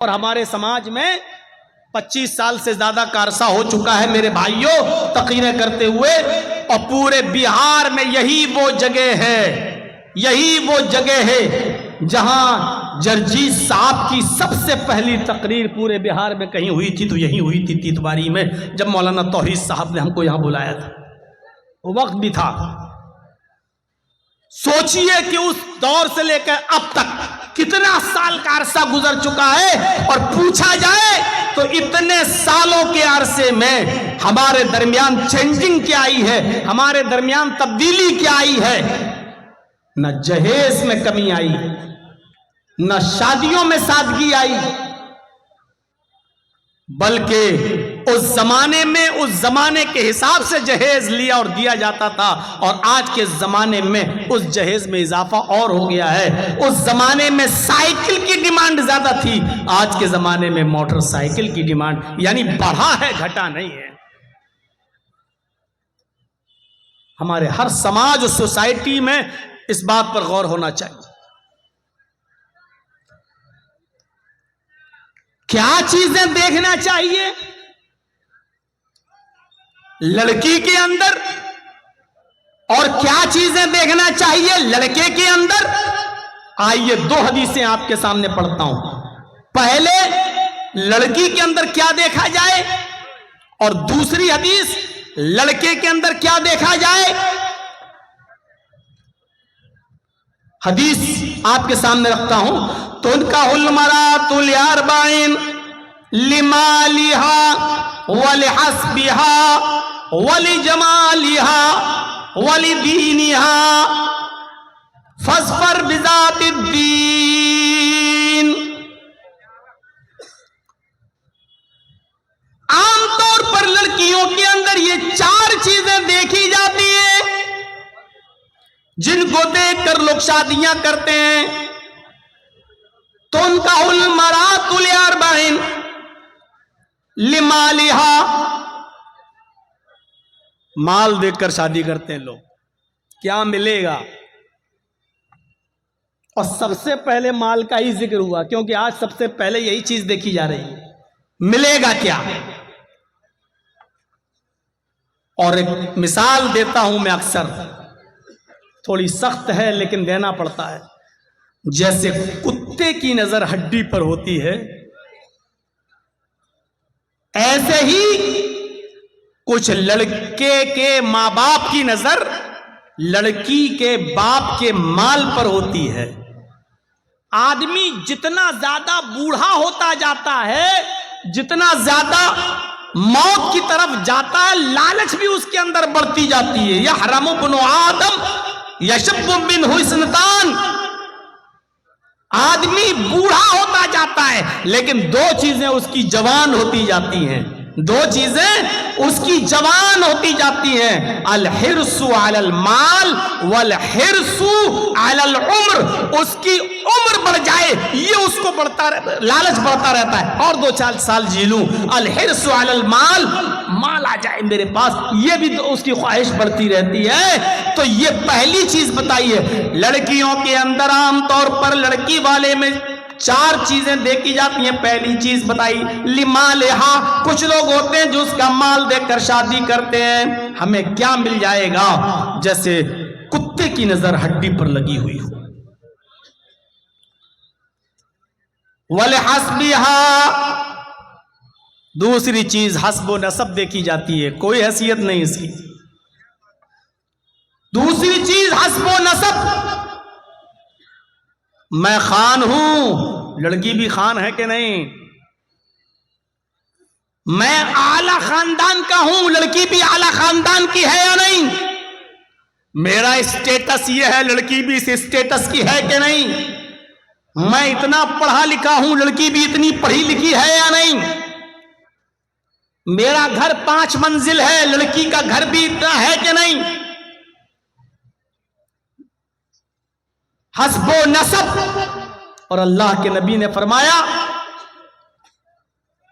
اور ہمارے سماج میں 25 سال سے زیادہ کا عرصہ ہو چکا ہے میرے بھائیوں تقریریں کرتے ہوئے، اور پورے بہار میں یہی وہ جگہ ہے جہاں جرجیت صاحب کی سب سے پہلی تقریر پورے بہار میں کہیں ہوئی تھی تو یہی ہوئی تھی تیتواری میں، جب مولانا توحید صاحب نے ہم کو یہاں بلایا تھا، وہ وقت بھی تھا۔ سوچئے کہ اس دور سے لے کر اب تک کتنا سال کا عرصہ گزر چکا ہے، اور پوچھا جائے تو اتنے سالوں کے عرصے میں ہمارے درمیان چینجنگ کیا آئی ہے، ہمارے درمیان تبدیلی کیا آئی ہے؟ نہ جہیز میں کمی آئی، نہ شادیوں میں سادگی آئی، بلکہ اس زمانے کے حساب سے جہیز لیا اور دیا جاتا تھا، اور آج کے زمانے میں اس جہیز میں اضافہ اور ہو گیا ہے۔ اس زمانے میں سائیکل کی ڈیمانڈ زیادہ تھی، آج کے زمانے میں موٹر سائیکل کی ڈیمانڈ یعنی بڑھا ہے، گھٹا نہیں ہے۔ ہمارے ہر سماج اور سوسائٹی میں اس بات پر غور ہونا چاہیے، کیا چیزیں دیکھنا چاہیے لڑکی کے اندر اور کیا چیزیں دیکھنا چاہیے لڑکے کے اندر؟ آئیے 2 حدیثیں آپ کے سامنے پڑھتا ہوں۔ پہلے لڑکی کے اندر کیا دیکھا جائے، اور دوسری حدیث لڑکے کے اندر کیا دیکھا جائے۔ حدیث آپ کے سامنے رکھتا ہوں۔ تنکح المرأۃ لأربع لمالها ولحسبها ولجمالها ولدينها فاظفر بذات الدین۔ عام طور پر لڑکیوں کے اندر یہ 4 چیزیں دیکھی جاتی ہیں جن کو دیکھ کر لوگ شادیاں کرتے ہیں۔ تنکح المرأۃ لأربع لمالها، مال دیکھ کر شادی کرتے ہیں لوگ، کیا ملے گا؟ اور سب سے پہلے مال کا ہی ذکر ہوا، کیونکہ آج سب سے پہلے یہی چیز دیکھی جا رہی ہے، ملے گا کیا؟ اور ایک مثال دیتا ہوں میں، اکثر تھوڑی سخت ہے لیکن دینا پڑتا ہے۔ جیسے کتے کی نظر ہڈی پر ہوتی ہے، ایسے ہی کچھ لڑکے کے ماں باپ کی نظر لڑکی کے باپ کے مال پر ہوتی ہے۔ آدمی جتنا زیادہ بوڑھا ہوتا جاتا ہے، جتنا زیادہ موت کی طرف جاتا ہے، لالچ بھی اس کے اندر بڑھتی جاتی ہے۔ یحرم ابن آدم یشب منہ اثنتان، آدمی بوڑھا ہوتا جاتا ہے لیکن 2 چیزیں اس کی جوان ہوتی جاتی ہیں، 2 چیزیں اس کی جوان ہوتی جاتی ہیں، الحرص علی المال والحرص علی العمر۔ اس کی عمر بڑھ جائے یہ اس کو لالچ بڑھتا رہتا ہے، اور 2-4 سال جی لوں، الحرص علی المال، مال آ جائے میرے پاس، یہ بھی تو اس کی خواہش بڑھتی رہتی ہے۔ تو یہ پہلی چیز بتائیے۔ لڑکیوں کے اندر عام طور پر لڑکی والے میں 4 چیزیں دیکھی جاتی ہیں۔ پہلی چیز بتائی لمالہا، کچھ لوگ ہوتے ہیں جو اس کا مال دیکھ کر شادی کرتے ہیں۔ ہمیں کیا مل جائے گا؟ جیسے کتے کی نظر ہڈی پر لگی ہوئی ہو۔ ولحسبہا، دوسری چیز حسب و نسب دیکھی جاتی ہے، کوئی حیثیت نہیں اس کی۔ دوسری چیز حسب و نسب، میں خان ہوں، لڑکی بھی خان ہے کہ نہیں؟ میں اعلی خاندان کا ہوں، لڑکی بھی اعلی خاندان کی ہے یا نہیں؟ میرا اسٹیٹس یہ ہے، لڑکی بھی اس اسٹیٹس کی ہے کہ نہیں؟ میں اتنا پڑھا لکھا ہوں، لڑکی بھی اتنی پڑھی لکھی ہے یا نہیں؟ میرا گھر 5 منزل ہے، لڑکی کا گھر بھی اتنا ہے کہ نہیں؟ حسب و نسب۔ اور اللہ کے نبی نے فرمایا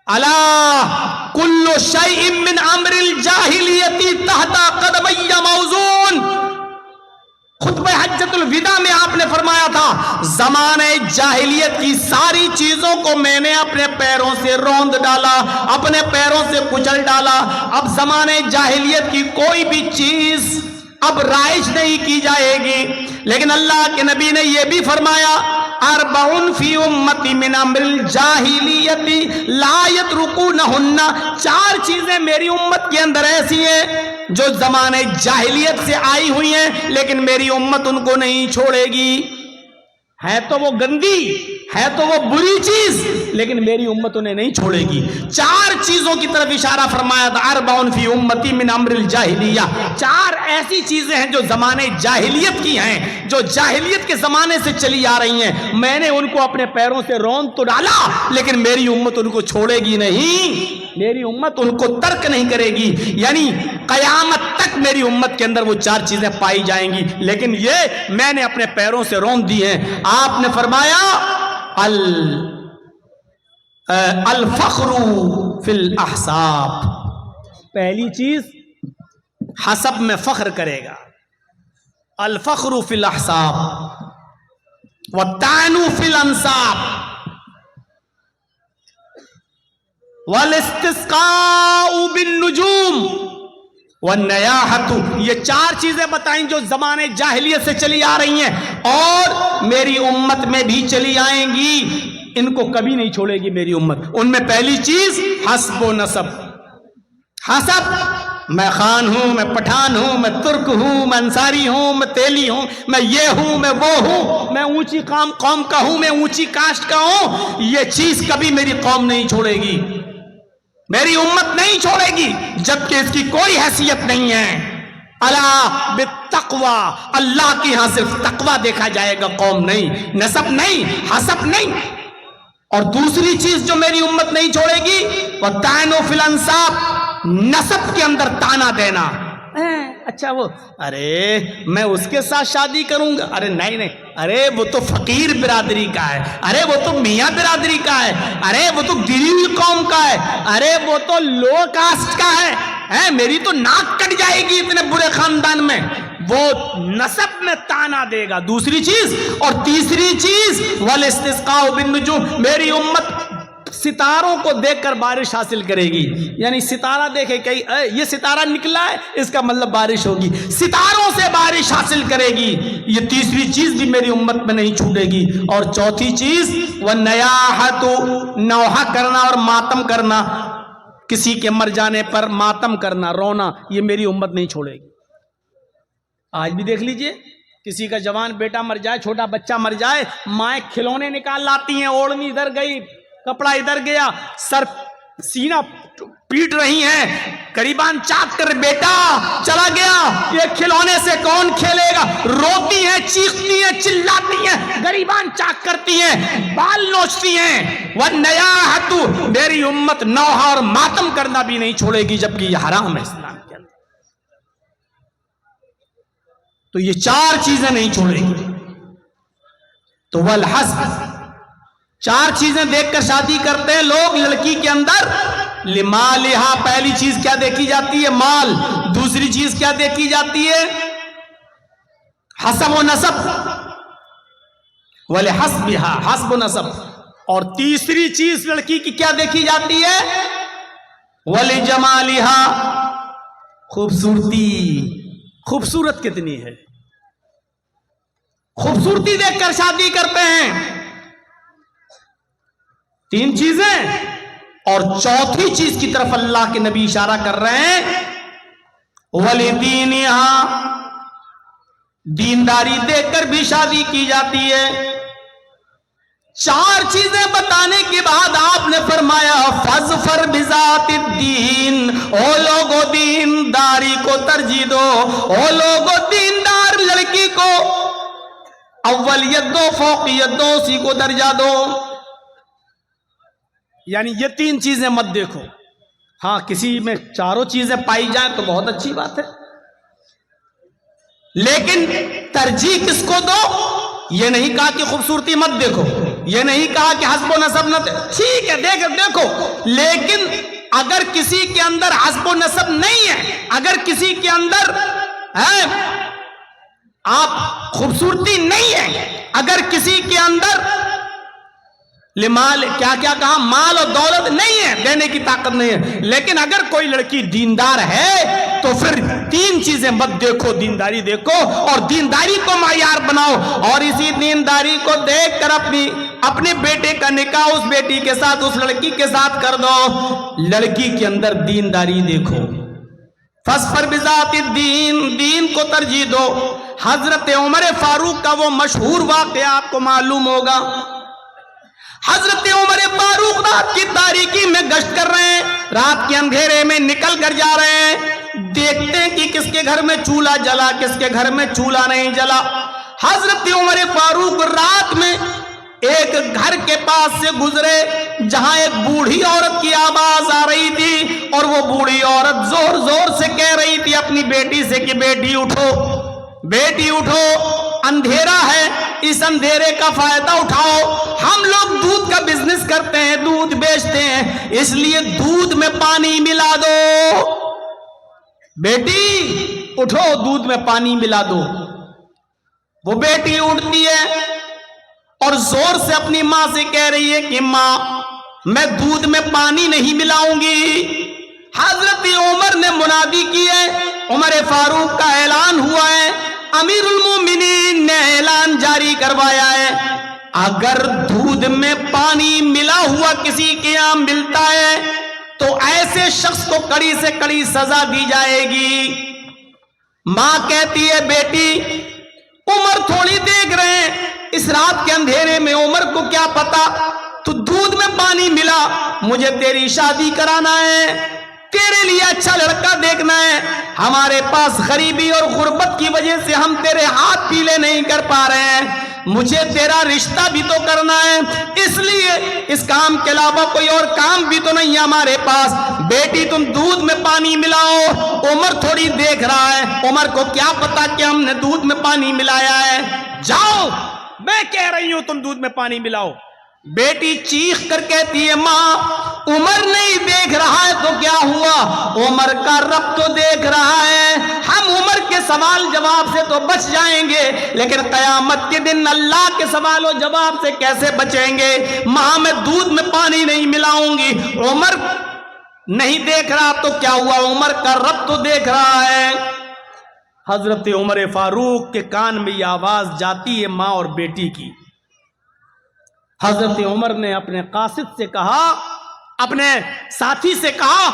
الا کل شیء من امر الجاہلیت تحت قدمی موزون، خطبہ حجۃ الوداع میں آپ نے فرمایا تھا زمانے جاہلیت کی ساری چیزوں کو میں نے اپنے پیروں سے روند ڈالا، اپنے پیروں سے کچل ڈالا. اب زمانے جاہلیت کی کوئی بھی چیز اب رائج نہیں کی جائے گی. لیکن اللہ کے نبی نے یہ بھی فرمایا اربعن فی امتی من امر الجاہلیت لا یترکونہن، 4 چیزیں میری امت کے اندر ایسی ہیں جو زمانے جاہلیت سے آئی ہوئی ہیں لیکن میری امت ان کو نہیں چھوڑے گی. ہے تو وہ گندی، ہے تو وہ بری چیز، لیکن میری امت انہیں نہیں چھوڑے گی. 4 چیزوں کی طرف اشارہ فرمایا تھا اربعن فی امتی من امر الجاہلیہ. 4 ایسی چیزیں ہیں جو زمانے جاہلیت کی ہیں، جو جاہلیت کے زمانے سے چلی آ رہی ہیں. میں نے ان کو اپنے پیروں سے روند تو ڈالا لیکن میری امت ان کو چھوڑے گی نہیں، میری امت ان کو ترک نہیں کرے گی. یعنی قیامت تک میری امت کے اندر وہ 4 چیزیں پائی جائیں گی، لیکن یہ میں نے اپنے پیروں سے روند دی ہیں. آپ نے فرمایا الفخر فی الاحساب، پہلی چیز حسب میں فخر کرے گا. الفخر فی الاحساب والطعن فی الانساب والاستسقاء بالنجوم والنیاحت. یہ 4 چیزیں بتائیں جو زمانے جاہلیت سے چلی آ رہی ہیں اور میری امت میں بھی چلی آئیں گی. ان کو کبھی نہیں چھوڑے گی میری امت. ان میں پہلی چیز حسب و نسب. حسب، میں خان ہوں، میں پٹھان ہوں، میں ترک ہوں، میں انصاری ہوں، میں تیلی ہوں، میں یہ ہوں، میں وہ ہوں، میں اونچی قوم کا ہوں، میں اونچی کاسٹ کا ہوں. یہ چیز کبھی میری قوم نہیں چھوڑے گی، میری امت نہیں چھوڑے گی جبکہ اس کی کوئی حیثیت نہیں ہے. الا بالتقوی، اللہ کی یہاں صرف تقوی دیکھا جائے گا، قوم نہیں، نسب نہیں، حسب نہیں. اور دوسری چیز جو میری امت نہیں چھوڑے گی وَالطَّعْنُ فِي الْأَنْسَابِ، نسب کے اندر تانا دینا. اچھا وہ ارے میں اس کے ساتھ شادی کروں گا، ارے نہیں، ارے وہ تو فقیر برادری کا ہے، ارے وہ تو میاں برادری کا ہے، ارے وہ تو گری ہوئی قوم کا ہے، ارے وہ تو لو کاسٹ کا ہے، میری تو ناک کٹ جائے گی اتنے برے خاندان میں. وہ نسب میں تانا دے گا، دوسری چیز. اور تیسری چیز والاستسقاء بالنجوم، میری امت ستاروں کو دیکھ کر بارش حاصل کرے گی. یعنی ستارہ دیکھے کہ یہ ستارہ نکلا ہے اس کا مطلب بارش ہوگی، ستاروں سے بارش حاصل کرے گی. یہ تیسری چیز بھی میری امت میں نہیں چھوٹے گی. اور چوتھی چیز والنیاحت، نوحہ کرنا اور ماتم کرنا، کسی کے مر جانے پر ماتم کرنا، رونا، یہ میری امت نہیں چھوڑے گی. آج بھی دیکھ لیجئے، کسی کا جوان بیٹا مر جائے، چھوٹا بچہ مر جائے، مائیں کھلونے نکال لاتی ہیں، اوڑھنی ادھر گئی، کپڑا ادھر گیا، سر سینہ پیٹ رہی ہیں، قریبان چاک کر بیٹا چلا گیا، یہ کھلونے سے کون کھیلے گا. روتی ہیں، چیختی ہیں، چلاتی ہیں، قریبان چاک کرتی ہیں، بال نوچتی ہیں. والنیاحت، میری امت نوحہ اور ماتم کرنا بھی نہیں چھوڑے گی جبکہ یہ حرام ہے اسلام کے اندر. تو یہ 4 چیزیں نہیں چھوڑے گی. تو والحسب، 4 چیزیں دیکھ کر شادی کرتے ہیں لوگ لڑکی کے اندر. لمالہا، پہلی چیز کیا دیکھی جاتی ہے؟ مال. دوسری چیز کیا دیکھی جاتی ہے؟ حسب و نسب. ولحسبہا، حسب و نسب. اور تیسری چیز لڑکی کی کیا دیکھی جاتی ہے؟ ولجمالہا، خوبصورتی. خوبصورت کتنی ہے، خوبصورتی دیکھ کر شادی کرتے ہیں. 3 چیزیں. اور چوتھی چیز کی طرف اللہ کے نبی اشارہ کر رہے ہیں وَلِدِينِهَا، دینداری دیکھ کر بھی شادی کی جاتی ہے. 4 چیزیں بتانے کے بعد آپ نے فرمایا فَاظْفَرْ بِذَاتِ الدِّينِ، او لوگو دینداری کو ترجیح دو، او لوگو دیندار لڑکی کو اولیت دو، فوقیت دو، اسی کو درجہ دو. یعنی یہ 3 چیزیں مت دیکھو. ہاں کسی میں 4 چیزیں پائی جائیں تو بہت اچھی بات ہے، لیکن ترجیح کس کو دو؟ یہ نہیں کہا کہ خوبصورتی مت دیکھو، یہ نہیں کہا کہ حسب و نسب نہ ٹھیک ہے دیکھو، لیکن اگر کسی کے اندر حسب و نسب نہیں ہے، اگر کسی کے اندر آپ خوبصورتی نہیں ہے، اگر کسی کے اندر لمال کیا کیا کہا، مال اور دولت نہیں ہے، دینے کی طاقت نہیں ہے، لیکن اگر کوئی لڑکی دیندار ہے تو پھر تین چیزیں مت دیکھو، دینداری دیکھو اور دینداری کو معیار بناؤ، اور اسی دینداری کو دیکھ کر اپنے بیٹے کا نکاح اس بیٹی کے ساتھ، اس لڑکی کے ساتھ کر دو۔ لڑکی کے اندر دینداری دیکھو، فاصبر بذات الدین، دین کو ترجیح دو۔ حضرت عمر فاروق کا وہ مشہور واقعہ آپ کو معلوم ہوگا، حضرت عمر فاروق رات کی تاریکی میں گشت کر رہے ہیں، رات کے اندھیرے میں نکل کر جا رہے ہیں، دیکھتے ہیں کہ کس کے گھر میں چولہا جلا، کس کے گھر میں چولہا نہیں جلا۔ حضرت عمر فاروق رات میں ایک گھر کے پاس سے گزرے جہاں ایک بوڑھی عورت کی آواز آ رہی تھی، اور وہ بوڑھی عورت زور زور سے کہہ رہی تھی اپنی بیٹی سے کہ بیٹی اٹھو، بیٹی اٹھو، اندھیرا ہے، اس اندھیرے کا فائدہ اٹھاؤ، ہم لوگ دودھ کا بزنس کرتے ہیں، دودھ بیچتے ہیں، اس لیے دودھ میں پانی ملا دو، بیٹی اٹھو دودھ میں پانی ملا دو۔ وہ بیٹی اٹھتی ہے اور زور سے اپنی ماں سے کہہ رہی ہے کہ ماں میں دودھ میں پانی نہیں ملاؤں گی۔ حضرت عمر نے منادی کی ہے، عمر فاروق کا اعلان ہوا ہے، امیر المومنین نے اعلان جاری کروایا ہے، اگر دودھ میں پانی ملا ہوا کسی کے یہاں ملتا ہے تو ایسے شخص کو کڑی سے کڑی سزا دی جائے گی۔ ماں کہتی ہے بیٹی عمر تھوڑی دیکھ رہے ہیں، اس رات کے اندھیرے میں عمر کو کیا پتا، تو دودھ میں پانی ملا، مجھے تیری شادی کرانا ہے، تیرے لیے اچھا لڑکا دیکھنا ہے، ہمارے پاس غریبی اور غربت کی وجہ سے ہم تیرے ہاتھ پیلے نہیں کر پا رہے ہیں، مجھے تیرا رشتہ بھی تو کرنا ہے، اس لیے اس کام کے علاوہ کوئی اور کام بھی تو نہیں ہے ہمارے پاس، بیٹی تم دودھ میں پانی ملاؤ۔ عمر تھوڑی دیکھ رہا ہے، عمر کو کیا پتا کہ ہم نے دودھ میں پانی ملایا ہے، جاؤ میں کہہ رہی ہوں تم دودھ میں پانی ملاؤ۔ بیٹی چیخ کر کہتی ہے ماں عمر نہیں دیکھ رہا ہے تو کیا ہوا، عمر کا رب تو دیکھ رہا ہے، ہم عمر کے سوال جواب سے تو بچ جائیں گے لیکن قیامت کے دن اللہ کے سوال و جواب سے کیسے بچیں گے۔ ماں میں دودھ میں پانی نہیں ملاؤں گی، عمر نہیں دیکھ رہا تو کیا ہوا، عمر کا رب تو دیکھ رہا ہے۔ حضرت عمر فاروق کے کان میں یہ آواز جاتی ہے ماں اور بیٹی کی۔ حضرت عمر نے اپنے قاصد سے کہا، اپنے ساتھی سے کہا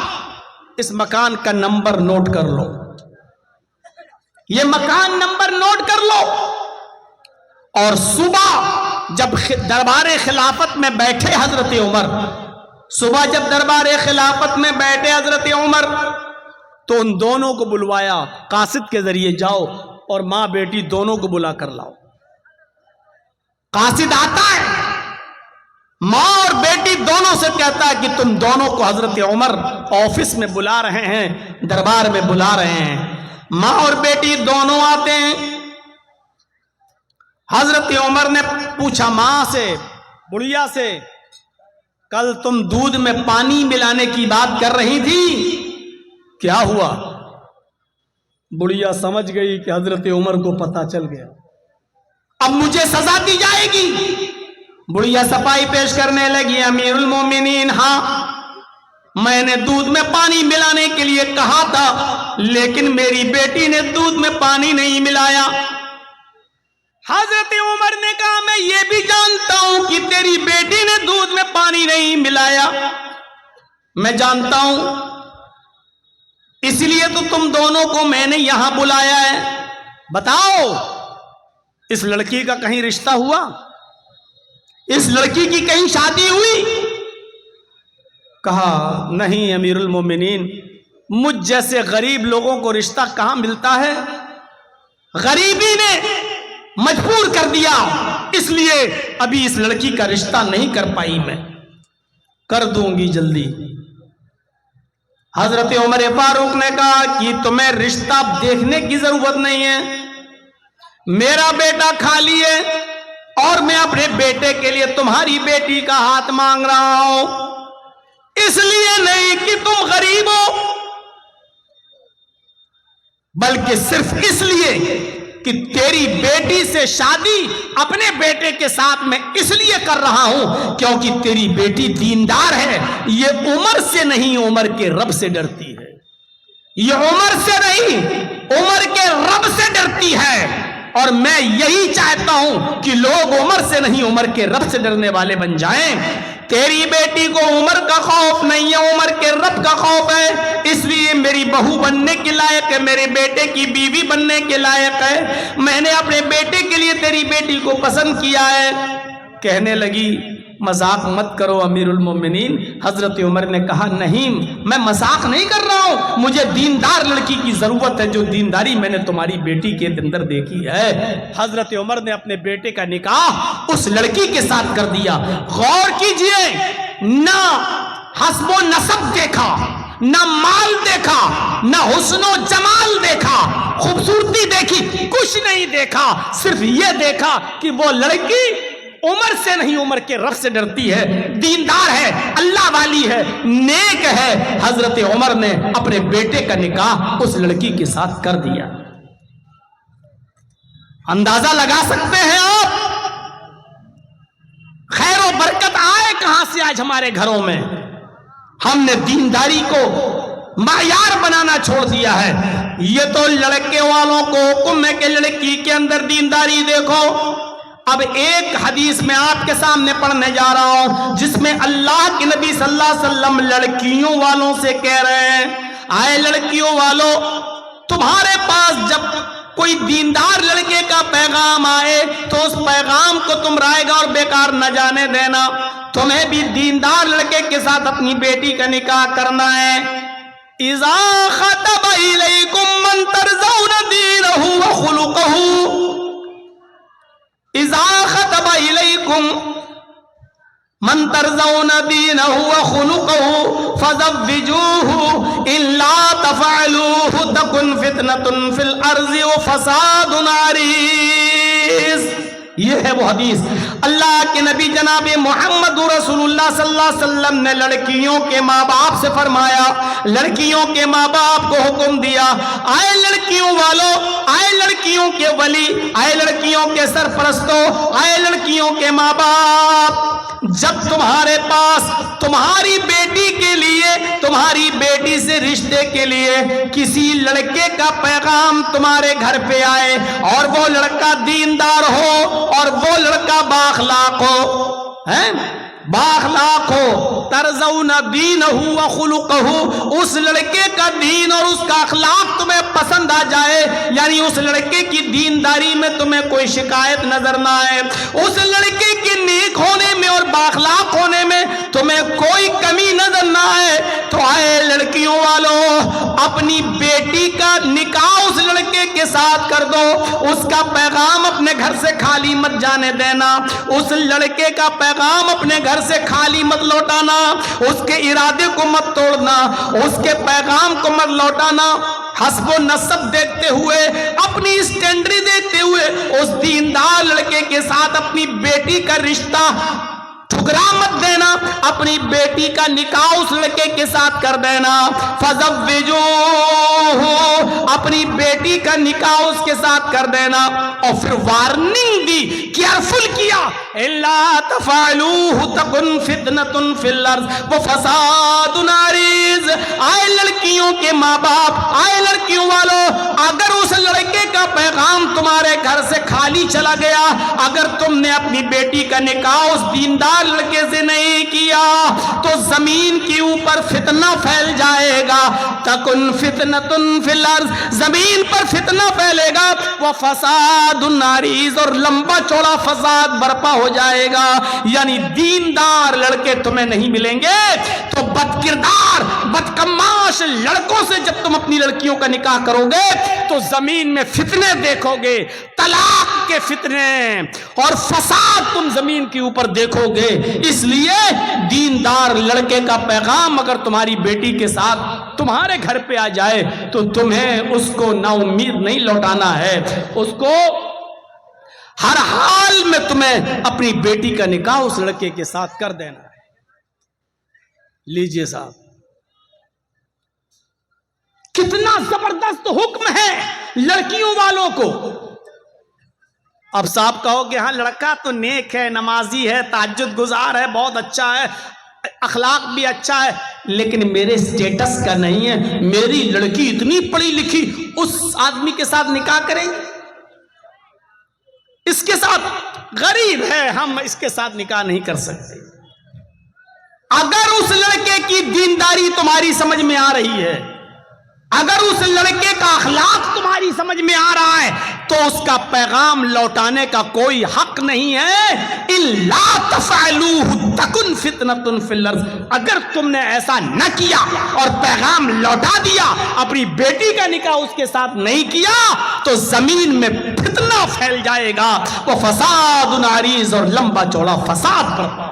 اس مکان کا نمبر نوٹ کر لو، یہ مکان نمبر نوٹ کر لو، اور صبح جب دربار خلافت میں بیٹھے حضرت عمر، صبح جب دربار خلافت میں بیٹھے حضرت عمر تو ان دونوں کو بلوایا، قاصد کے ذریعے جاؤ اور ماں بیٹی دونوں کو بلا کر لاؤ۔ قاصد آتا ہے، ماں اور بیٹی دونوں سے کہتا ہے کہ تم دونوں کو حضرت عمر آفس میں بلا رہے ہیں، دربار میں بلا رہے ہیں۔ ماں اور بیٹی دونوں آتے ہیں۔ حضرت عمر نے پوچھا ماں سے، بڑھیا سے، کل تم دودھ میں پانی ملانے کی بات کر رہی تھی، کیا ہوا؟ بڑھیا سمجھ گئی کہ حضرت عمر کو پتہ چل گیا، اب مجھے سزا دی جائے گی۔ بڑھیا صفائی پیش کرنے لگی، امیر المومنین ہاں میں نے دودھ میں پانی ملانے کے لیے کہا تھا لیکن میری بیٹی نے دودھ میں پانی نہیں ملایا۔ حضرت عمر نے کہا میں یہ بھی جانتا ہوں کہ تیری بیٹی نے دودھ میں پانی نہیں ملایا، میں جانتا ہوں، اس لیے تو تم دونوں کو میں نے یہاں بلایا ہے، بتاؤ اس لڑکی کا کہیں رشتہ ہوا، اس لڑکی کی کہیں شادی ہوئی؟ کہا نہیں امیر المومنین، مجھ جیسے غریب لوگوں کو رشتہ کہاں ملتا ہے، غریبی نے مجبور کر دیا، اس لیے ابھی اس لڑکی کا رشتہ نہیں کر پائی، میں کر دوں گی جلدی۔ حضرت عمر فاروق نے کہا کہ تمہیں رشتہ دیکھنے کی ضرورت نہیں ہے، میرا بیٹا خالی ہے اور میں اپنے بیٹے کے لیے تمہاری بیٹی کا ہاتھ مانگ رہا ہوں، اس لیے نہیں کہ تم غریب ہو بلکہ صرف اس لیے کہ تیری بیٹی سے شادی اپنے بیٹے کے ساتھ میں اس لیے کر رہا ہوں کیونکہ تیری بیٹی دیندار ہے، یہ عمر سے نہیں عمر کے رب سے ڈرتی ہے، یہ عمر سے نہیں عمر کے رب سے ڈرتی ہے، اور میں یہی چاہتا ہوں کہ لوگ عمر سے نہیں عمر کے رب سے ڈرنے والے بن جائیں۔ تیری بیٹی کو عمر کا خوف نہیں ہے، عمر کے رب کا خوف ہے، اس لیے میری بہو بننے کے لائق ہے، میرے بیٹے کی بیوی بننے کے لائق ہے، میں نے اپنے بیٹے کے لیے تیری بیٹی کو پسند کیا ہے۔ کہنے لگی مذاق مت کرو امیر المومنین۔ حضرت عمر نے کہا نہیں، میں مذاق نہیں کر رہا ہوں، مجھے دیندار لڑکی کی ضرورت ہے، جو دینداری میں نے تمہاری بیٹی کے اندر دیکھی ہے۔ حضرت عمر نے اپنے بیٹے کا نکاح اس لڑکی کے ساتھ کر دیا۔ غور کیجئے، نہ حسب و نسب دیکھا، نہ مال دیکھا، نہ حسن و جمال دیکھا، خوبصورتی دیکھی، کچھ نہیں دیکھا، صرف یہ دیکھا کہ وہ لڑکی عمر سے نہیں عمر کے رب سے ڈرتی ہے، دیندار ہے، اللہ والی ہے، نیک ہے۔ حضرت عمر نے اپنے بیٹے کا نکاح اس لڑکی کے ساتھ کر دیا۔ اندازہ لگا سکتے ہیں آپ خیر و برکت آئے کہاں سے آج ہمارے گھروں میں؟ ہم نے دینداری کو معیار بنانا چھوڑ دیا ہے۔ یہ تو لڑکے والوں کو حکم ہے کہ لڑکی کے اندر دینداری دیکھو۔ اب ایک حدیث میں آپ کے سامنے پڑھنے جا رہا ہوں جس میں اللہ کے نبی صلی اللہ علیہ وسلم لڑکیوں والوں سے کہہ رہے ہیں، آئے لڑکیوں والوں، تمہارے پاس جب کوئی دیندار لڑکے کا پیغام آئے تو اس پیغام کو تم رائے گا اور بیکار نہ جانے دینا، تمہیں بھی دیندار لڑکے کے ساتھ اپنی بیٹی کا نکاح کرنا ہے۔ اذا خطب الیکم من ترضون دینہ وخلقہ، اذا خطب الیکم من ترضون دینہ وخلقہ فزوجوہ الا تفعلوہ تکن فتنۃ فی الارض وفساد عریض۔ یہ ہے وہ حدیث، اللہ کے نبی جناب محمد رسول اللہ صلی اللہ علیہ وسلم نے لڑکیوں کے ماں باپ سے فرمایا، لڑکیوں کے ماں باپ کو حکم دیا، آئے لڑکیوں والوں، آئے لڑکیوں کے ولی، آئے لڑکیوں کے سرپرستوں، آئے لڑکیوں کے ماں باپ، جب تمہارے پاس تمہاری بیٹی کے لیے، تمہاری بیٹی سے رشتے کے لیے کسی لڑکے کا پیغام تمہارے گھر پہ آئے اور وہ لڑکا دیندار ہو اور وہ لڑکا بااخلاق ہو، بااخلاق ہو، ترضون دینہ وخلقہ، اس لڑکے کا دین اور اس کا اخلاق تمہیں پسند آ جائے، یعنی اس لڑکے کی دینداری میں تمہیں کوئی شکایت نظر نہ آئے، اس لڑکے کے نیک ہونے میں اور بااخلاق ہونے میں تمہیں کوئی کمی نظر نہ آئے، تو آئے لڑکیوں والوں، اپنی بیٹی کا نکاح اس لڑکے کے ساتھ کر دو، اس کا پیغام اپنے گھر سے خالی مت جانے دینا، اس لڑکے کا پیغام اپنے گھر سے خالی مت لوٹانا، اس کے ارادے کو مت توڑنا، اس کے پیغام کو مت لوٹانا، حسب و نسب دیکھتے ہوئے، اپنی اسٹینڈری دیکھتے ہوئے اس دیندار لڑکے کے ساتھ اپنی بیٹی کا رشتہ ٹھکرا مت دینا، اپنی بیٹی کا نکاح اس لڑکے کے ساتھ کر دینا، فزوجوہ، اپنی بیٹی کا نکاح اس کے ساتھ کر دینا، اور پھر وارننگ دی، کیئرفل کیا، الا تفعلوہ تکن فتنۃ فی الارض وفساد عریض۔ آئے لڑکیوں کے ماں باپ، آئے لڑکیوں والوں، اگر اس لڑکے کا پیغام تمہارے گھر سے خالی چلا گیا، اگر تم نے اپنی بیٹی کا نکاح اس دیندار لڑکے سے نہیں کیا تو زمین کے اوپر فتنہ پھیل جائے گا، تکن فتنۃ فی الارض، زمین پر فتنہ پھیلے گا، وفساد عریض، اور لمبا چوڑا فساد برپا ہو جائے گا، یعنی دیندار لڑکے تمہیں نہیں ملیں گے تو بد کردار بدکماش لڑکوں سے جب تم اپنی لڑکیوں کا نکاح کرو گے تو زمین میں فتنے دیکھو گے، طلاق کے فتنے اور فساد تم زمین کے اوپر دیکھو گے۔ اس لیے دیندار لڑکے کا پیغام اگر تمہاری بیٹی کے ساتھ تمہارے گھر پہ آ جائے تو تمہیں اس کو نا امید نہیں لوٹانا ہے، اس کو ہر حال میں تمہیں اپنی بیٹی کا نکاح اس لڑکے کے ساتھ کر دینا ہے۔ لیجئے صاحب، کتنا زبردست حکم ہے لڑکیوں والوں کو، اب صاحب کہو کہ ہاں لڑکا تو نیک ہے، نمازی ہے، تہجد گزار ہے، بہت اچھا ہے، اخلاق بھی اچھا ہے، لیکن میرے سٹیٹس کا نہیں ہے، میری لڑکی اتنی پڑھی لکھی، اس آدمی کے ساتھ نکاح کریں گے؟ اس کے ساتھ غریب ہے، ہم اس کے ساتھ نکاح نہیں کر سکتے۔ اگر اس لڑکے کی دینداری تمہاری سمجھ میں آ رہی ہے، اگر اس لڑکے کا اخلاق تمہاری سمجھ میں آ رہا ہے، تو اس کا پیغام لوٹانے کا کوئی حق نہیں ہے۔ اِلَّا تَفْعَلُوهُ تَكُنْ فِتْنَةٌ فِي الْأَرْضِ، اگر تم نے ایسا نہ کیا اور پیغام لوٹا دیا، اپنی بیٹی کا نکاح اس کے ساتھ نہیں کیا، تو زمین میں فتنہ پھیل جائے گا، وہ فساد عریض، اور لمبا چوڑا فساد برپا۔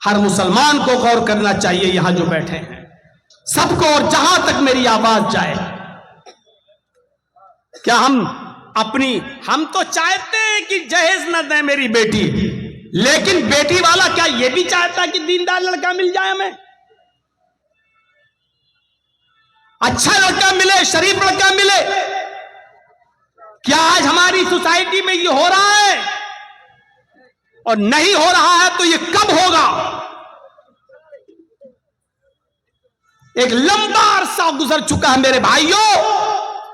ہر مسلمان کو غور کرنا چاہیے، یہاں جو بیٹھے ہیں سب کو، اور جہاں تک میری آواز جائے، کیا ہم تو چاہتے ہیں کہ جہیز نہ دیں میری بیٹی، لیکن بیٹی والا کیا یہ بھی چاہتا ہے کہ دیندار لڑکا مل جائے ہمیں، اچھا لڑکا ملے، شریف لڑکا ملے؟ کیا آج ہماری سوسائٹی میں یہ ہو رہا ہے؟ اور نہیں ہو رہا ہے تو یہ کب ہوگا؟ ایک لمبا عرصہ گزر چکا ہے میرے بھائیوں،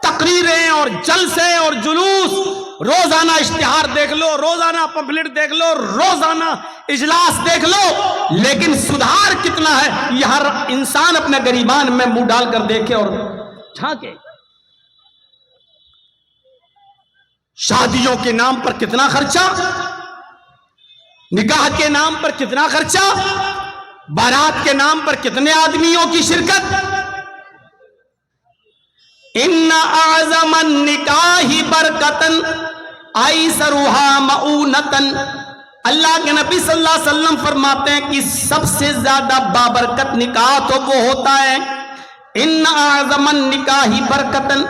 تقریریں اور جلسے اور جلوس، روزانہ اشتہار دیکھ لو، روزانہ پمفلٹ دیکھ لو، روزانہ اجلاس دیکھ لو، لیکن سدھار کتنا ہے یہ ہر انسان اپنے گریبان میں منہ ڈال کر دیکھے اور جھانکے۔ شادیوں کے نام پر کتنا خرچہ، نکاح کے نام پر کتنا خرچہ، بارات کے نام پر کتنے آدمیوں کی شرکت۔ ان اعظم النکاح برکتن ایسرها مؤونتن، اللہ کے نبی صلی اللہ علیہ وسلم فرماتے ہیں کہ سب سے زیادہ بابرکت نکاح تو وہ ہوتا ہے، ان اعظم النکاح برکتن،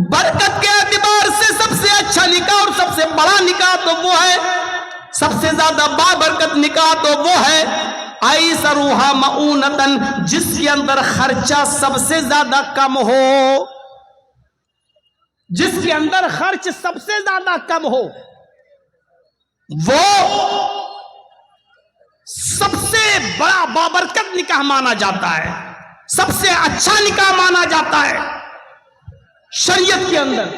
برکت کے اعتبار سے سب سے اچھا نکاح اور سب سے بڑا نکاح تو وہ ہے، سب سے زیادہ بابرکت نکاح تو وہ ہے، ایسرها مؤونتن، جس کے اندر خرچہ سب سے زیادہ کم ہو، جس کے اندر خرچ سب سے زیادہ کم ہو، وہ سب سے بڑا بابرکت نکاح مانا جاتا ہے، سب سے اچھا نکاح مانا جاتا ہے شریعت کے اندر۔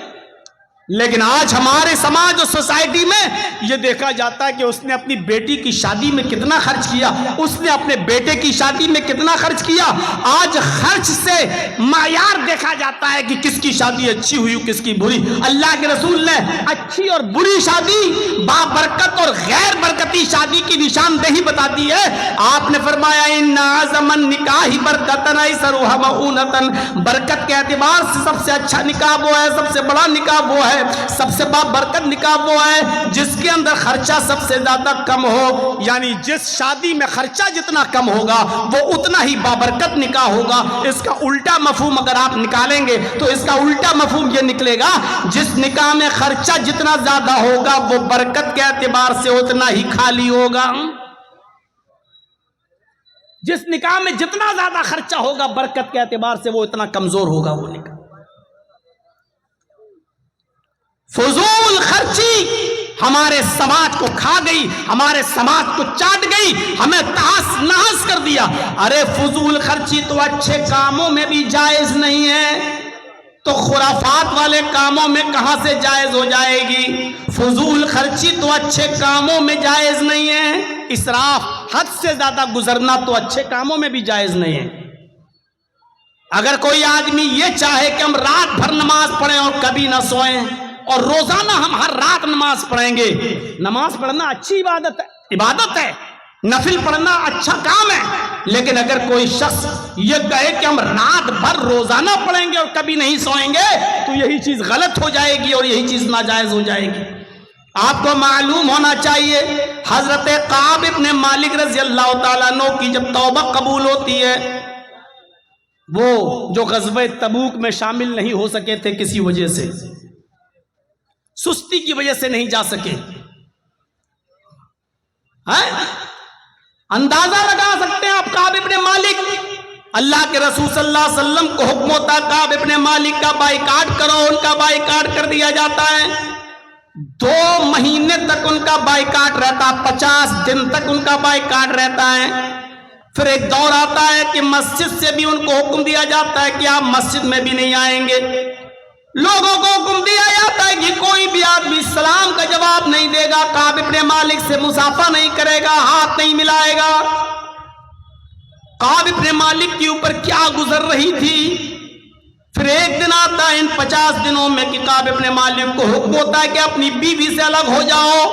لیکن آج ہمارے سماج اور سوسائٹی میں یہ دیکھا جاتا ہے کہ اس نے اپنی بیٹی کی شادی میں کتنا خرچ کیا، اس نے اپنے بیٹے کی شادی میں کتنا خرچ کیا۔ آج خرچ سے معیار دیکھا جاتا ہے کہ کس کی شادی اچھی ہوئی کس کی بری۔ اللہ کے رسول نے اچھی اور بری شادی، بابرکت اور غیر برکتی شادی کی نشاندہی بتا دی ہے۔ آپ نے فرمایا ان اعظم النکاح برکتن ایسرها مؤونتن، برکت کے اعتبار سے سب سے اچھا نکاح وہ ہے، سب سے بڑا نکاح وہ ہے، سب سے بابرکت نکاح وہ ہے جس کے اندر خرچہ سب سے زیادہ کم ہو، یعنی جس شادی میں خرچہ جتنا کم ہوگا وہ اتنا ہی بابرکت نکاح ہوگا۔ اس کا الٹا مفہوم اگر آپ نکالیں گے تو اس کا الٹا مفہوم یہ نکلے گا، جس نکاح میں خرچہ جتنا زیادہ ہوگا وہ برکت کے اعتبار سے اتنا ہی خالی ہوگا، جس نکاح میں جتنا زیادہ خرچہ ہوگا برکت کے اعتبار سے وہ اتنا کمزور ہوگا وہ نکاح۔ فضول خرچی ہمارے سماج کو کھا گئی، ہمارے سماج کو چاٹ گئی، ہمیں تحس نحس کر دیا۔ ارے فضول خرچی تو اچھے کاموں میں بھی جائز نہیں ہے، تو خرافات والے کاموں میں کہاں سے جائز ہو جائے گی؟ فضول خرچی تو اچھے کاموں میں جائز نہیں ہے، اسراف حد سے زیادہ گزرنا تو اچھے کاموں میں بھی جائز نہیں ہے۔ اگر کوئی آدمی یہ چاہے کہ ہم رات بھر نماز پڑھیں اور کبھی نہ سوئیں، اور روزانہ ہم ہر رات نماز پڑھیں گے، نماز پڑھنا اچھی عبادت ہے، نفل پڑھنا اچھا کام ہے، لیکن اگر کوئی شخص یہ کہے کہ ہم رات بھر روزانہ پڑھیں گے اور کبھی نہیں سوئیں گے، تو یہی چیز غلط ہو جائے گی اور یہی چیز ناجائز ہو جائے گی۔ آپ کو معلوم ہونا چاہیے حضرت کعب ابن مالک رضی اللہ تعالیٰ عنہ کی جب توبہ قبول ہوتی ہے، وہ جو غزوہ تبوک میں شامل نہیں ہو سکے تھے کسی وجہ سے، سستی کی وجہ سے نہیں جا سکے، اندازہ لگا سکتے ہیں آپ کعب ابن مالک اللہ کے رسول صلی اللہ علیہ وسلم کو حکم ہوتا کعب ابن مالک کا بائیکاٹ کرو، ان کا بائیکاٹ کر دیا جاتا ہے۔ 2 مہینے تک ان کا بائیکاٹ رہتا، 50 دن تک ان کا بائیکاٹ رہتا ہے۔ پھر ایک دور آتا ہے کہ مسجد سے بھی ان کو حکم دیا جاتا ہے کہ آپ مسجد میں بھی نہیں آئیں گے۔ لوگوں کو حکم دیا جاتا ہے کہ کوئی بھی آدمی سلام کا جواب نہیں دے گا، کعب ابن مالک سے مصافحہ نہیں کرے گا، ہاتھ نہیں ملائے گا۔ کعب ابن مالک کے اوپر کیا گزر رہی تھی۔ پھر ایک دن آتا ہے ان 50 دنوں میں کہ کعب ابن مالک کو حکم ہوتا ہے کہ اپنی بیوی سے الگ ہو جاؤ۔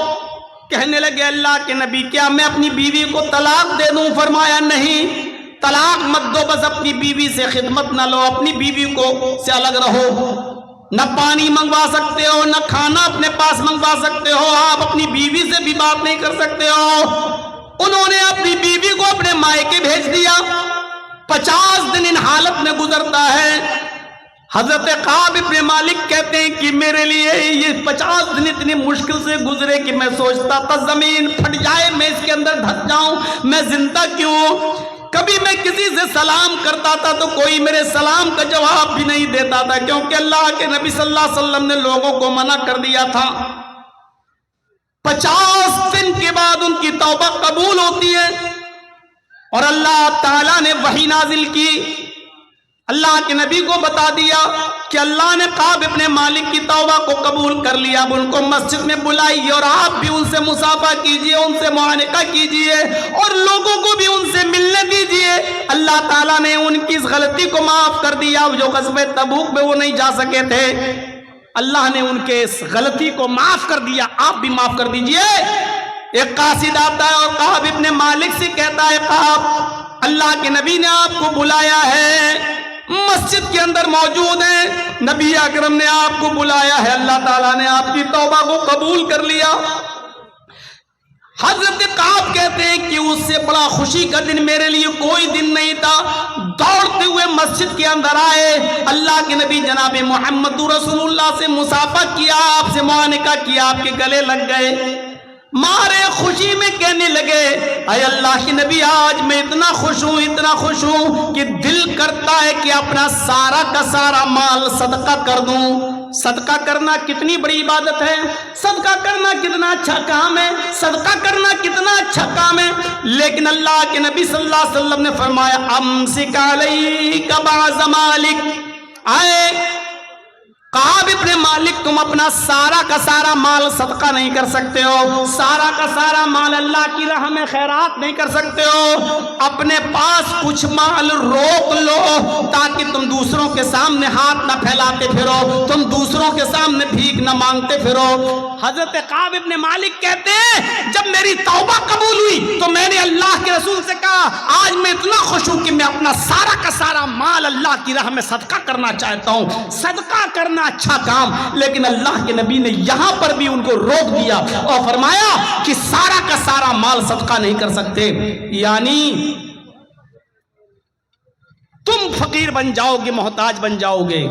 کہنے لگے اللہ کے نبی کیا میں اپنی بیوی کو طلاق دے دوں؟ فرمایا نہیں، طلاق مت دو، بس اپنی بیوی سے خدمت نہ لو، اپنی بیوی کو سے الگ رہو۔ نہ پانی منگوا سکتے ہو، نہ کھانا اپنے پاس منگوا سکتے ہو، آپ اپنی بیوی سے بھی بات نہیں کر سکتے ہو۔ انہوں نے اپنی بیوی کو اپنے مائکے بھیج دیا۔ 50 دن ان حالت میں گزرتا ہے۔ حضرت کعب ابن مالک کہتے ہیں کہ میرے لیے یہ 50 دن اتنی مشکل سے گزرے کہ میں سوچتا تھا زمین پھٹ جائے، میں اس کے اندر دھس جاؤں، میں زندہ کیوں؟ کبھی میں کسی سے سلام کرتا تھا تو کوئی میرے سلام کا جواب بھی نہیں دیتا تھا، کیونکہ اللہ کے نبی صلی اللہ علیہ وسلم نے لوگوں کو منع کر دیا تھا۔ 50 دن کے بعد ان کی توبہ قبول ہوتی ہے اور اللہ تعالیٰ نے وحی نازل کی۔ اللہ کے نبی کو بتا دیا کہ اللہ نے کعب ابن مالک کی توبہ کو قبول کر لیا، اب ان کو مسجد میں بلائیے اور آپ بھی ان سے مصافحہ کیجئے، ان سے معانقہ کیجئے اور لوگوں کو بھی ان سے ملنے دیجئے۔ اللہ تعالیٰ نے ان کی اس غلطی کو معاف کر دیا، جو غزوہ تبوک میں وہ نہیں جا سکے تھے، اللہ نے ان کے اس غلطی کو معاف کر دیا، آپ بھی معاف کر دیجئے۔ ایک قاصد آتا ہے اور کعب ابن مالک سے کہتا ہے کعب اللہ کے نبی نے آپ کو بلایا ہے، مسجد کے اندر موجود ہیں، نبی اکرم نے آپ کو بلایا ہے، اللہ تعالیٰ نے آپ کی توبہ کو قبول کر لیا۔ حضرت کعب کہتے ہیں کہ اس سے بڑا خوشی کا دن میرے لیے کوئی دن نہیں تھا۔ دوڑتے ہوئے مسجد کے اندر آئے، اللہ کے نبی جناب محمد رسول اللہ سے مصافحہ کیا، آپ سے معانقہ کیا، آپ کے گلے لگ گئے، مارے خوشی میں کہنے لگے اے اللہ کے نبی آج میں اتنا خوش ہوں کہ دل کرتا ہے کہ اپنا سارا کا سارا مال صدقہ کر دوں۔ صدقہ کرنا کتنی بڑی عبادت ہے، صدقہ کرنا کتنا اچھا کام ہے، صدقہ کرنا کتنا اچھا کام ہے، لیکن اللہ کے نبی صلی اللہ علیہ وسلم نے فرمایا امسک علیک بعض مالک، آئے کعب ابن مالک تم اپنا سارا کا سارا مال صدقہ نہیں کر سکتے ہو، سارا کا سارا مال اللہ کی راہ میں خیرات نہیں کر سکتے ہو، اپنے پاس کچھ مال روک لو تاکہ تم دوسروں کے سامنے ہاتھ نہ پھیلاتے پھرو، تم دوسروں کے سامنے بھیک نہ مانگتے پھرو۔ حضرت کعب ابن مالک کہتے ہیں جب میری توبہ قبول ہوئی تو میں نے اللہ کے رسول سے کہا آج میں اتنا خوش ہوں کہ میں اپنا سارا کا سارا مال اللہ کی راہ میں صدقہ کرنا چاہتا ہوں۔ صدقہ کرنا اچھا کام، لیکن اللہ کے نبی نے یہاں پر بھی ان کو روک دیا اور فرمایا کہ سارا کا سارا مال صدقہ نہیں کر سکتے، یعنی تم فقیر بن جاؤ گے، محتاج بن جاؤ گے۔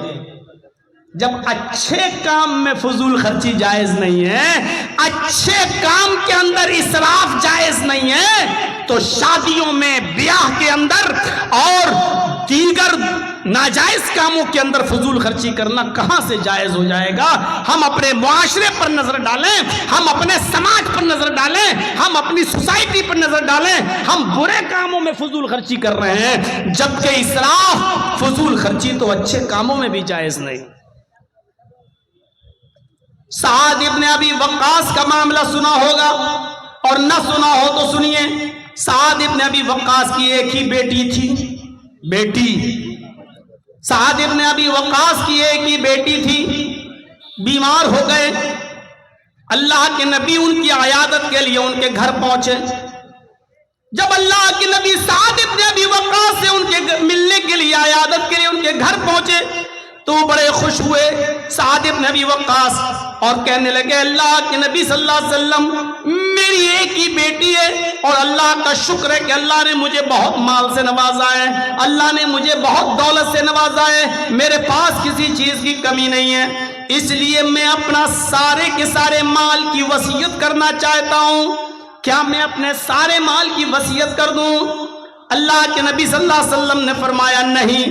جب اچھے کام میں فضول خرچی جائز نہیں ہے، اچھے کام کے اندر اسراف جائز نہیں ہے، تو شادیوں میں، بیاہ کے اندر اور دیگر ناجائز کاموں کے اندر فضول خرچی کرنا کہاں سے جائز ہو جائے گا؟ ہم اپنے معاشرے پر نظر ڈالیں، ہم اپنے سماج پر نظر ڈالیں، ہم اپنی سوسائٹی پر نظر ڈالیں، ہم برے کاموں میں فضول خرچی کر رہے ہیں، جبکہ اسراف، فضول خرچی تو اچھے کاموں میں بھی جائز نہیں۔ سعد ابن ابی وقاص کا معاملہ سنا ہوگا اور نہ سنا ہو تو سنیے۔ سعد ابن ابی وقاص کی ایک ہی بیٹی تھی، سعد ابن ابی وقاص کی ایک ہی بیٹی تھی، بیمار ہو گئے، اللہ کے نبی ان کی عیادت کے لیے ان کے گھر پہنچے۔ جب اللہ کے نبی سعد ابن ابی وقاص سے ان کے ملنے کے لیے، عیادت کے لیے ان کے گھر پہنچے تو وہ بڑے خوش ہوئے سعد ابن ابی وقاص اور کہنے لگے اللہ کے نبی صلی اللہ علیہ وسلم میری ایک ہی بیٹی ہے اور اللہ کا شکر ہے کہ اللہ نے مجھے بہت مال سے نوازا ہے، اللہ نے مجھے بہت دولت سے نوازا ہے، میرے پاس کسی چیز کی کمی نہیں ہے، اس لیے میں اپنا سارے کے سارے مال کی وصیت کرنا چاہتا ہوں، کیا میں اپنے سارے مال کی وصیت کر دوں؟ اللہ کے نبی صلی اللہ علیہ وسلم نے فرمایا نہیں،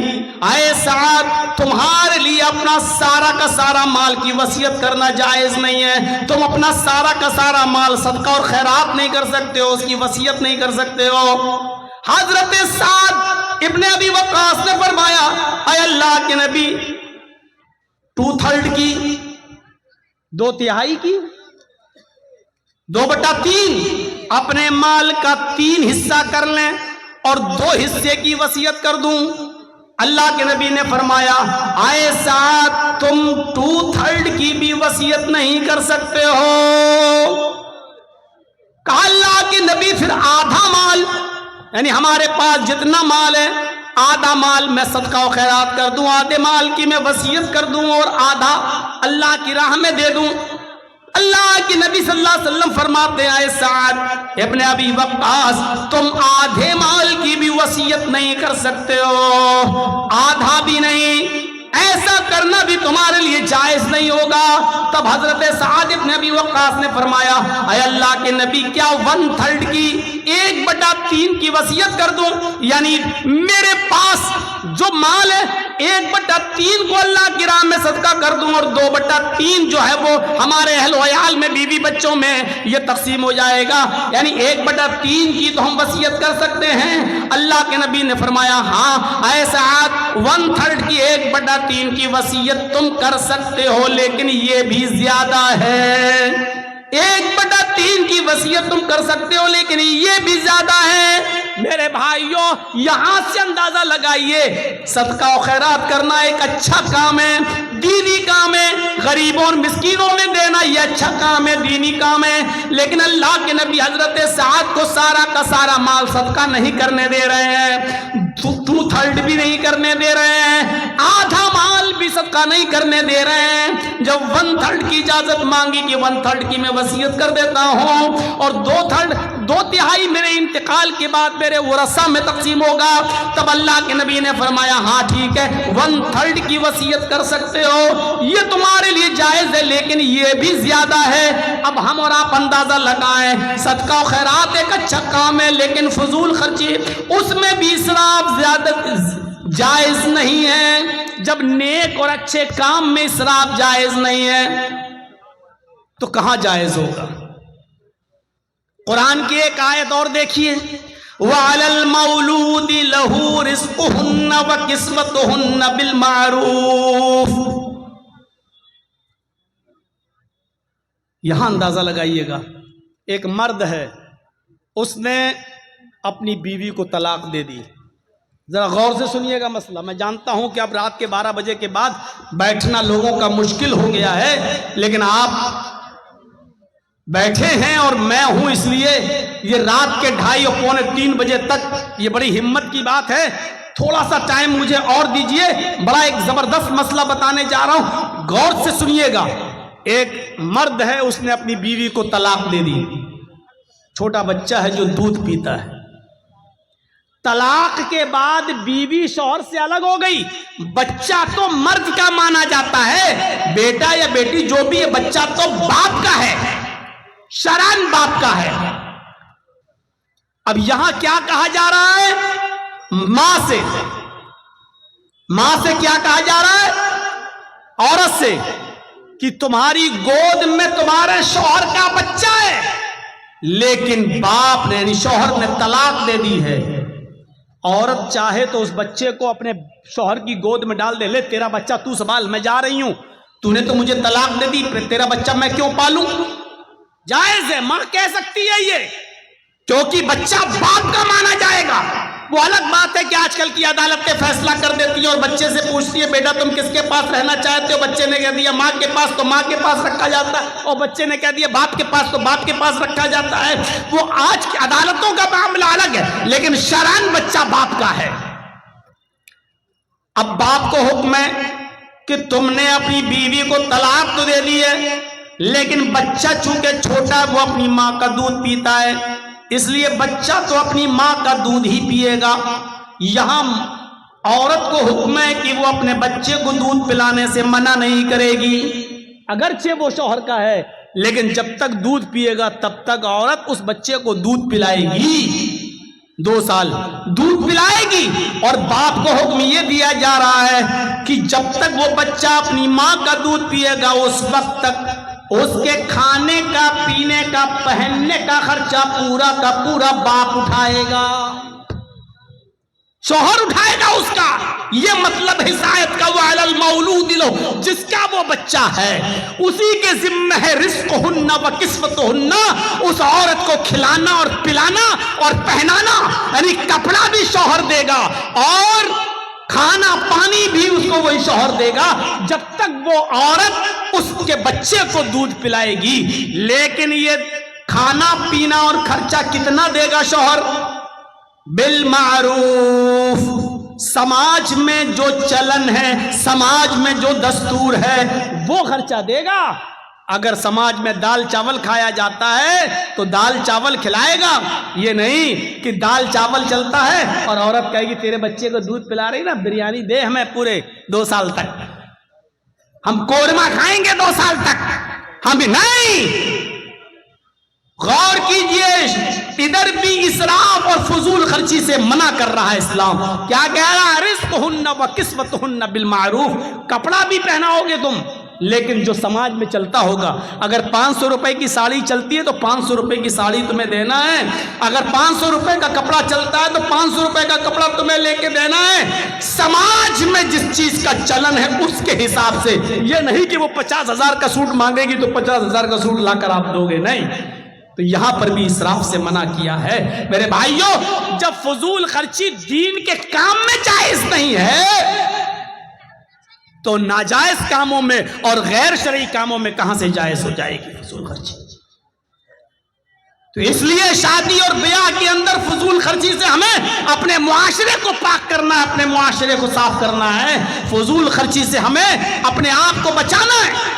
اے سعد تمہارے لیے اپنا سارا کا سارا مال کی وصیت کرنا جائز نہیں ہے، تم اپنا سارا کا سارا مال صدقہ اور خیرات نہیں کر سکتے ہو، اس کی وصیت نہیں کر سکتے ہو۔ حضرت سعد ابن ابی وقاص نے فرمایا اے اللہ کے نبی 2/3 کی، 2/3 کی، 2/3 اپنے مال کا 3 حصہ کر لیں اور 2 حصے کی وصیت کر دوں۔ اللہ کے نبی نے فرمایا اے سعد تم 2/3 کی بھی وصیت نہیں کر سکتے ہو۔ کہا اللہ کے نبی پھر آدھا مال، یعنی ہمارے پاس جتنا مال ہے آدھا مال میں صدقہ و خیرات کر دوں، آدھے مال کی میں وصیت کر دوں اور آدھا اللہ کی راہ میں دے دوں۔ اللہ کے نبی صلی اللہ علیہ وسلم فرماتے ہیں اے سعد ابن ابی وقاص تم آدھے مال کی بھی وصیت نہیں کر سکتے ہو، آدھا بھی نہیں، ایسا کرنا بھی تمہارے لیے جائز نہیں ہوگا۔ تب حضرت سعد ابن ابی وقاص نے فرمایا اے اللہ کے نبی کیا 1/3 کی 1/3 کی وصیت کر دوں، یعنی میرے پاس جو مال ہے 1/3 کو اللہ کی راہ میں صدقہ کر دوں اور 2/3 جو ہے وہ ہمارے اہل و عیال میں بیوی بچوں میں یہ تقسیم ہو جائے گا، یعنی 1/3 کی تو ہم وصیت کر سکتے ہیں۔ اللہ کے نبی نے فرمایا ہاں اے سعد 1/3 کی 1/3 کی وصیت تم کر سکتے ہو، لیکن یہ بھی زیادہ ہے۔ 1/3 کی وصیت تم کر سکتے ہو لیکن یہ بھی زیادہ ہے۔ میرے بھائیوں یہاں سے اندازہ لگائیے صدقہ و خیرات کرنا ایک اچھا کام ہے، دینی کام ہے، غریبوں اور مسکینوں میں دینا یہ اچھا کام ہے، دینی کام ہے، لیکن اللہ کے نبی حضرت سعد کو سارا کا سارا مال صدقہ نہیں کرنے دے رہے ہیں، 2/3 بھی نہیں کرنے دے رہے ہیں، آدھا مال بھی صدقہ نہیں کرنے دے رہے ہیں۔ جب 1/3 کی اجازت مانگی کہ 1/3 کی میں وصیت کر دیتا ہوں اور 2/3 میرے انتقال کے بعد میرے ورثہ میں تقسیم ہوگا، تب اللہ کے نبی نے فرمایا ہاں ٹھیک ہے 1/3 کی وصیت کر سکتے ہو، یہ تمہارے لیے جائز ہے لیکن یہ بھی زیادہ ہے۔ اب ہم اور آپ اندازہ لگائیں صدقہ و خیرات ایک اچھا کام ہے لیکن فضول خرچی اس میں بھی اسراف زیادہ جائز نہیں ہے۔ جب نیک اور اچھے کام میں اسراف جائز نہیں ہے تو کہاں جائز ہوگا؟ قرآن کی ایک آیت اور دیکھیے وَعَلَى الْمَوْلُودِ لَهُ رِزْقُهُنَّ وَكِسْوَتُهُنَّ بِالْمَعْرُوفِ۔ یہاں اندازہ لگائیے گا، ایک مرد ہے اس نے اپنی بیوی کو طلاق دے دی۔ ذرا غور سے سنیے گا مسئلہ، میں جانتا ہوں کہ اب رات کے 12 بجے کے بعد بیٹھنا لوگوں کا مشکل ہو گیا ہے، لیکن آپ بیٹھے ہیں اور میں ہوں، اس لیے یہ رات کے 2:30 اور 2:45 بجے تک یہ بڑی ہمت کی بات ہے، تھوڑا سا ٹائم مجھے اور دیجئے، بڑا ایک زبردست مسئلہ بتانے جا رہا ہوں، غور سے سنیے گا۔ ایک مرد ہے اس نے اپنی بیوی کو طلاق دے دی، چھوٹا بچہ ہے جو دودھ پیتا ہے، طلاق کے بعد بیوی شوہر سے الگ ہو گئی، بچہ تو مرد کا مانا جاتا ہے، بیٹا یا بیٹی جو بھی ہے بچہ تو باپ کا ہے، شرعاً باپ کا ہے۔ اب یہاں کیا کہا جا رہا ہے؟ ماں سے کیا کہا جا رہا ہے؟ عورت سے، کہ تمہاری گود میں تمہارے شوہر کا بچہ ہے، لیکن باپ نے یعنی شوہر نے طلاق دے دی ہے، عورت چاہے تو اس بچے کو اپنے شوہر کی گود میں ڈال دے، لے تیرا بچہ تو سنبھال، میں جا رہی ہوں، تو نے تو مجھے طلاق دے دی، تیرا بچہ میں کیوں پالوں؟ جائز ہے، ماں کہہ سکتی ہے یہ، کیونکہ بچہ باپ کا مانا جائے گا۔ وہ الگ بات ہے کہ آج کل کی عدالتیں فیصلہ کر دیتی ہیں اور بچے سے پوچھتی ہے بیٹا تم کس کے پاس رہنا چاہتے ہو، بچے نے کہہ دیا ماں کے پاس، تو ماں کے پاس رکھا جاتا ہے، اور بچے نے کہہ دیا باپ کے پاس، تو باپ کے پاس رکھا جاتا ہے۔ وہ آج کی عدالتوں کا معاملہ الگ ہے، لیکن شرعاً بچہ باپ کا ہے۔ اب باپ کو حکم ہے کہ تم نے اپنی بیوی کو طلاق تو دے دی ہے، لیکن بچہ چونکہ چھوٹا ہے وہ اپنی ماں کا دودھ پیتا ہے، اس لیے بچہ تو اپنی ماں کا دودھ ہی پیے گا۔ یہاں عورت کو حکم ہے کہ وہ اپنے بچے کو دودھ پلانے سے منع نہیں کرے گی، اگرچہ وہ شوہر کا ہے، لیکن جب تک دودھ پیے گا تب تک عورت اس بچے کو دودھ پلائے گی۔ 2 سال دودھ پلائے گی، اور باپ کو حکم یہ دیا جا رہا ہے کہ جب تک وہ بچہ اپنی ماں کا دودھ پیے گا اس وقت تک اس کے کھانے کا، پینے کا، پہننے کا خرچہ پورا کا پورا باپ اٹھائے گا، شوہر اٹھائے گا اس کا۔ یہ مطلب ہدایت کا، وَعَلَى الْمَوْلُودِ لَهُ، جس کا وہ بچہ ہے اسی کے ذمہ ہے رزقهن وکسوتهن، اس عورت کو کھلانا اور پلانا اور پہنانا، یعنی کپڑا بھی شوہر دے گا اور کھانا پانی بھی اس کو وہی شوہر دے گا جب تک وہ عورت اس کے بچے کو دودھ پلائے گی۔ لیکن یہ کھانا پینا اور خرچہ کتنا دے گا شوہر؟ بالمعروف، سماج میں جو چلن ہے، سماج میں جو دستور ہے وہ خرچہ دے گا۔ اگر سماج میں دال چاول کھایا جاتا ہے تو دال چاول کھلائے گا، یہ نہیں کہ دال چاول چلتا ہے اور عورت کہے گی تیرے بچے کو دودھ پلا رہی نا، بریانی دے ہمیں پورے 2 سال تک، ہم قورمہ کھائیں گے 2 سال تک، ہم نہیں۔ غور کیجئے، ادھر بھی اسراف اور فضول خرچی سے منع کر رہا ہے اسلام۔ کیا کہہ رہا ہے؟ رزقهن وکسوتهن بالمعروف، کپڑا بھی پہناؤ گے تم، لیکن جو سماج میں چلتا ہوگا، اگر 500 روپے کی ساڑی چلتی ہے تو 500 روپے کی ساڑی تمہیں دینا ہے، اگر 500 روپے کا کپڑا چلتا ہے تو 500 روپے کا کپڑا تمہیں لے کے دینا ہے۔ سماج میں جس چیز کا چلن ہے اس کے حساب سے، یہ نہیں کہ وہ 50,000 کا سوٹ مانگے گی تو 50,000 کا سوٹ لا کر آپ دو گے، نہیں۔ تو یہاں پر بھی اسراف سے منع کیا ہے۔ میرے بھائیوں، جب فضول خرچی دین کے کام میں جائز نہیں ہے تو ناجائز کاموں میں اور غیر شرعی کاموں میں کہاں سے جائز ہو جائے گی فضول خرچی؟ تو اس لیے شادی اور بیاہ کے اندر فضول خرچی سے ہمیں اپنے معاشرے کو پاک کرنا ہے، اپنے معاشرے کو صاف کرنا ہے، فضول خرچی سے ہمیں اپنے آپ کو بچانا ہے۔